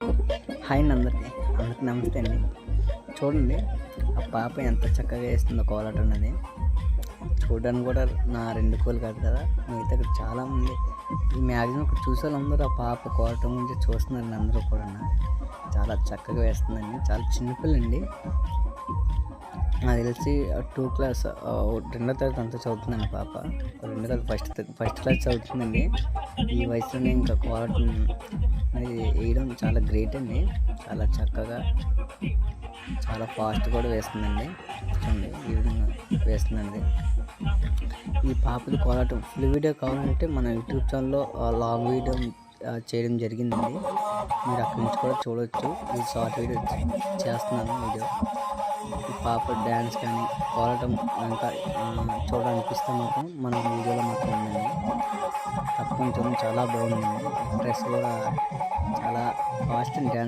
Hi అండి అందరికి నమస్తే అండి. చూడండి ఆ పాప ఎంత చక్కగా వేస్తుందో కోలాటం అన్నది. చూడడానికి కూడా నా 2 కోళ్ళు కాదు కదా, మిగతా ఇక్కడ చాలామంది ఈ మ్యాక్సిమం ఇక్కడ చూసే వాళ్ళందరూ ఆ పాప కోలాటం గురించి చూస్తున్నారండి. అందరూ కూడా చాలా చక్కగా వేస్తుందండి. చాలా చిన్నపిల్లండి, నాకు తెలిసి 2 క్లాస్ 2వ తరగతి అంతా చదువుతుందండి పాప. 2 కాదు, ఫస్ట్ క్లాస్ చదువుతుందండి. ఈ వయసులోనే ఇంకా కోలాటం అనేది వేయడం చాలా గ్రేట్ అండి. చాలా చక్కగా, చాలా ఫాస్ట్ కూడా వేస్తుందండి. చూడండి ఈ విధంగా వేస్తుందండి. ఈ పాపది కోలాటం ఫుల్ వీడియో కావాలంటే మన యూట్యూబ్ ఛానల్లో లాంగ్ వీడియో చేయడం జరిగిందండి. మీరు అక్కడి నుంచి కూడా చూడవచ్చు. ఈ షార్ట్ వీడియో చేస్తున్నాను వీడియో. ఈ పాప డ్యాన్స్ కానీ కోలాటం ఇంకా చూడాలనిపిస్తే మాత్రం మన వీడియోలో మాత్రం ఉందండి. తప్పకుండా చాలా బాగుందండి. డ్రెస్ కూడా చాలా ఫాస్ట్ డ్యాన్స్